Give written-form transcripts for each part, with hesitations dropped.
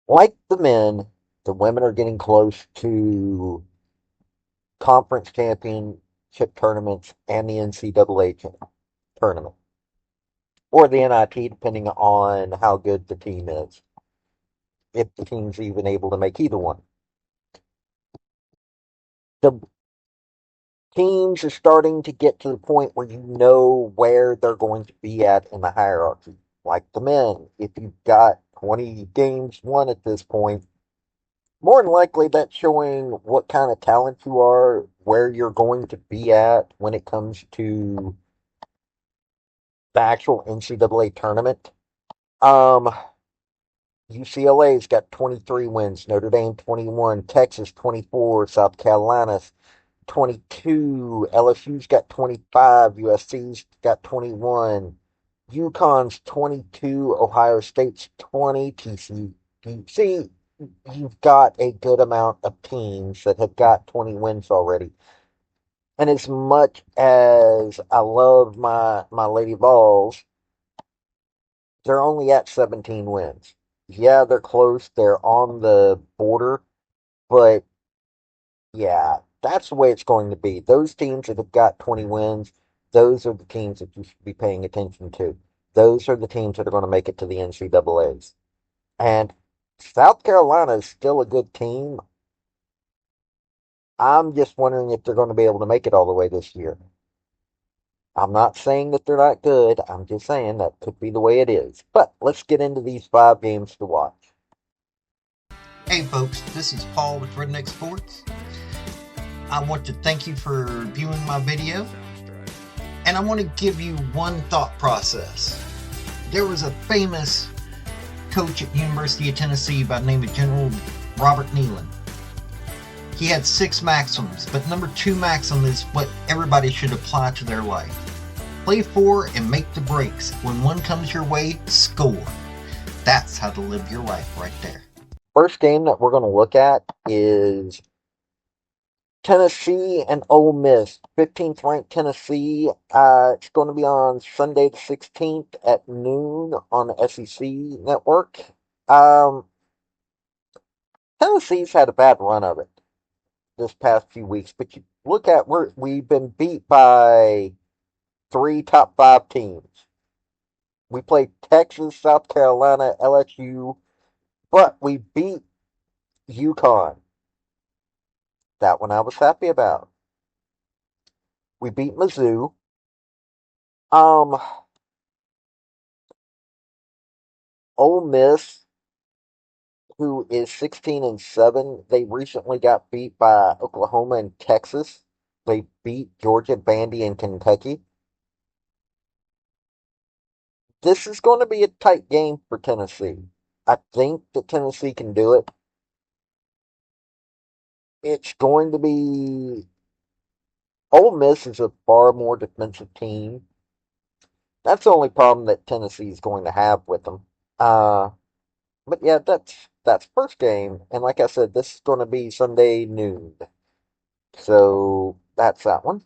Like the men, the women are getting close to conference championship tournaments and the NCAA tournament, or the NIT, depending on how good the team is, if the team's even able to make either one. The teams are starting to get to the point where you know where they're going to be at in the hierarchy. Like the men, if you've got 20 games won at this point, more than likely that's showing what kind of talent you are, where you're going to be at when it comes to the actual NCAA tournament. Um, UCLA's got 23 wins, Notre Dame 21, Texas 24, South Carolina 22, LSU's got 25, USC's got 21, UConn's 22, Ohio State's 20, TCU. See, you've got a good amount of teams that have got 20 wins already. And as much as I love my Lady Vols, they're only at 17 wins. Yeah, they're close. They're on the border, but yeah, that's the way it's going to be. Those teams that have got 20 wins, those are the teams that you should be paying attention to. Those are the teams that are going to make it to the NCAAs. And South Carolina is still a good team. I'm just wondering if they're going to be able to make it all the way this year. I'm not saying that they're not good. I'm just saying that could be the way it is. But let's get into these 5 games to watch. Hey folks, this is Paul with Redneck Sports. I want to thank you for viewing my video, and I want to give you one thought process. There was a famous coach at University of Tennessee by the name of General Robert Neyland. He had 6 maxims, but number 2 maxim is what everybody should apply to their life. Play for and make the breaks. When one comes your way, score. That's how to live your life right there. First game that we're going to look at is Tennessee and Ole Miss. 15th ranked Tennessee. It's going to be on Sunday the 16th at noon on the SEC network. Um, Tennessee's had a bad run of it this past few weeks, but you look at where we've been beat by 3 top 5 teams. We played Texas, South Carolina, LSU, but we beat UConn. That one I was happy about. We beat Mizzou. Um, Ole Miss, who is 16-7, they recently got beat by Oklahoma and Texas. They beat Georgia, Vandy, and Kentucky. This is going to be a tight game for Tennessee. I think that Tennessee can do it. It's going to be. Ole Miss is a far more defensive team. That's the only problem that Tennessee is going to have with them. Uh, but yeah, that's first game, and like I said, this is going to be Sunday noon. So that's that one.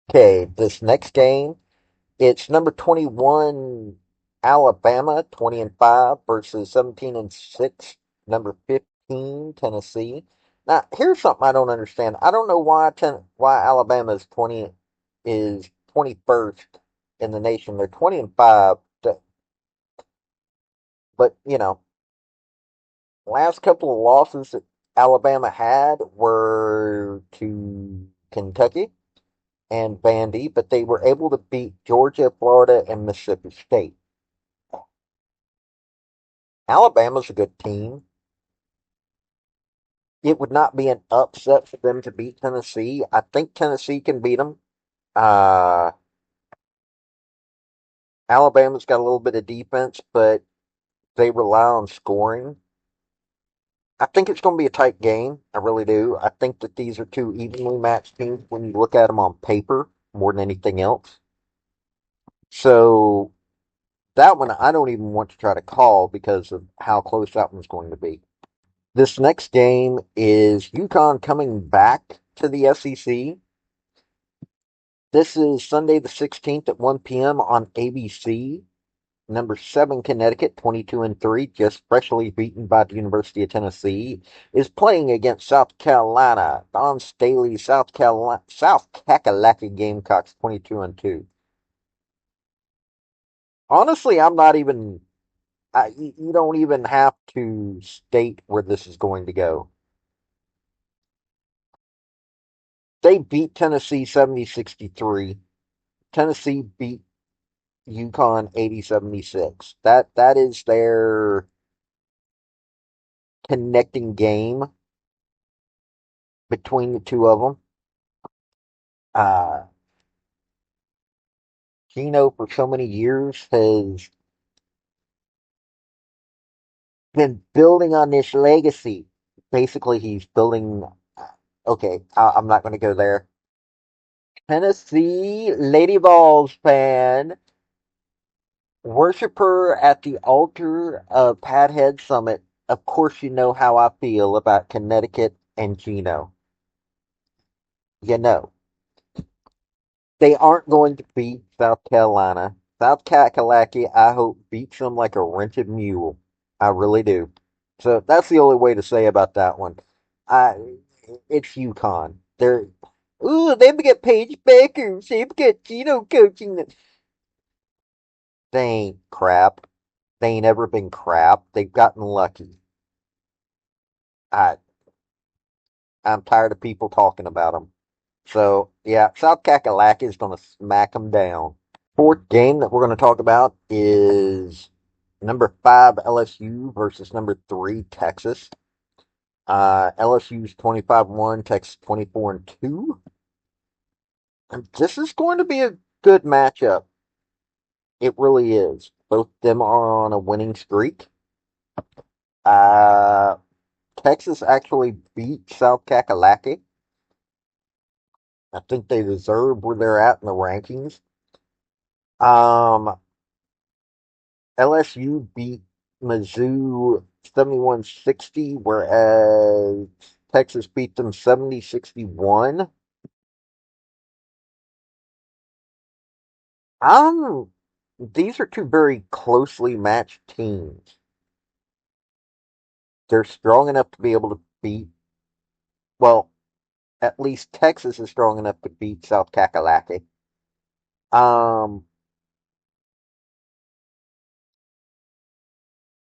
Okay, this next game, it's number 21 Alabama, 20-5 versus 17-6, number 15 Tennessee. Now, here's something I don't understand. I don't know why Alabama is 21st in the nation. They're 20-5, but last couple of losses that Alabama had were to Kentucky and Vandy, but they were able to beat Georgia, Florida, and Mississippi State. Alabama's a good team. It would not be an upset for them to beat Tennessee. I think Tennessee can beat them. Uh, Alabama's got a little bit of defense, but they rely on scoring. I think it's going to be a tight game. I really do. I think that these are 2 evenly matched teams when you look at them on paper more than anything else. So that one I don't even want to try to call because of how close that one's going to be. This next game is UConn coming back to the SEC. This is Sunday the 16th at 1 p.m. on ABC. Number 7, Connecticut, 22-3, just freshly beaten by the University of Tennessee, is playing against South Carolina. Don Staley, South Carolina, South Kakalaki Gamecocks, 22-2. Honestly, I'm not even. You don't even have to state where this is going to go. They beat Tennessee 70-63. Tennessee beat UConn 80-76. That is their connecting game between the two of them. Uh, Gino for so many years has been building on this legacy. Basically, he's building. Okay, I'm not going to go there. Tennessee Lady Vols fan, worshiper at the altar of Pathead Summit. Of course, you know how I feel about Connecticut and Gino. You know. They aren't going to beat South Carolina. South Kakalaki, I hope, beats them like a rented mule. I really do. So that's the only way to say about that one. I, it's UConn. They've got Paige Baker. They've got Gino coaching them. They ain't crap. They ain't ever been crap. They've gotten lucky. I, I'm tired of people talking about them. So yeah, South Kakalaki is going to smack them down. Fourth game that we're going to talk about is number 5 LSU versus number 3 Texas. LSU's 25-1, Texas 24-2. And this is going to be a good matchup. It really is. Both of them are on a winning streak. Uh, Texas actually beat South Kakalaki. I think they deserve where they're at in the rankings. Um, LSU beat Mizzou 71-60, whereas Texas beat them 70-61. Um, these are two very closely matched teams. They're strong enough to be able to beat, well, at least Texas is strong enough to beat South Kakalaki. Um,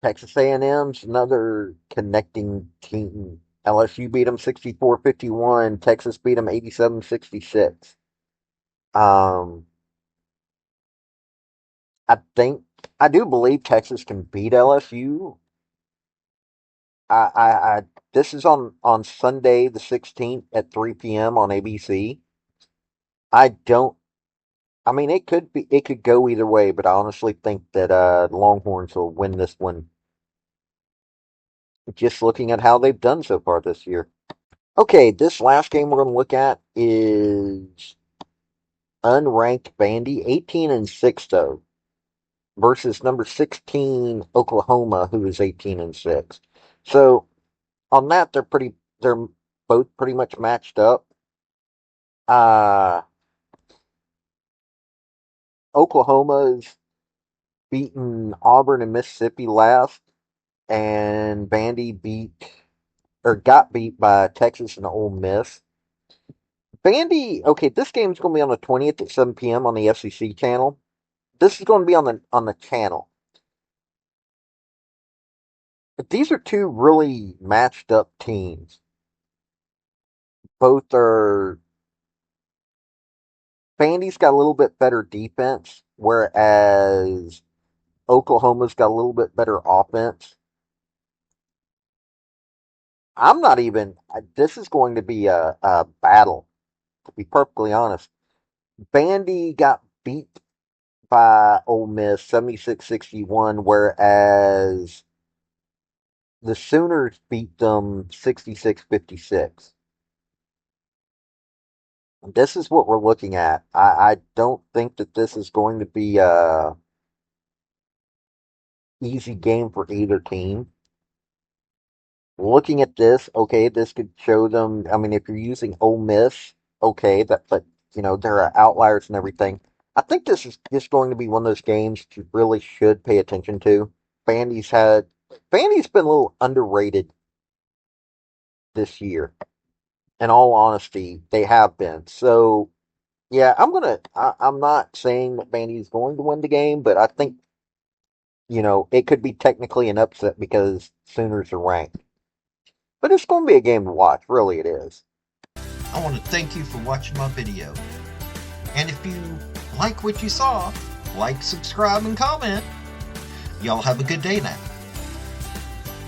Texas A&M's another connecting team. LSU beat them 64-51. Texas beat them 87-66. Um, I think I do believe Texas can beat LSU. I this is on Sunday the 16th at 3 p.m. on ABC. I don't. I mean, it could go either way, but I honestly think that the Longhorns will win this one. Just looking at how they've done so far this year. Okay, this last game we're going to look at is unranked Vandy, 18-6 though, versus number 16 Oklahoma, who is 18-6. So on that, they're both pretty much matched up. Uh, Oklahoma's beaten Auburn and Mississippi last, and Vandy got beat by Texas and Ole Miss. Vandy, okay, this game's going to be on the 20th at 7 p.m. on the SEC channel. This is going to be on the channel. But these are two really matched up teams. Both are Vandy's got a little bit better defense, whereas Oklahoma's got a little bit better offense. I'm not even. This is going to be a battle, to be perfectly honest. Vandy got beat by Ole Miss 76-61, whereas the Sooners beat them 66-56. This is what we're looking at. I don't think that this is going to be a easy game for either team. Looking at this, okay, this could show them. I mean, if you're using Ole Miss, okay, but there are outliers and everything. I think this is just going to be one of those games that you really should pay attention to. Vandy's been a little underrated this year. In all honesty, they have been. So yeah, I'm not saying that Vandy's going to win the game, but I think it could be technically an upset because Sooners are ranked. But it's going to be a game to watch. Really, it is. I want to thank you for watching my video. And if you like what you saw, like, subscribe, and comment. Y'all have a good day now.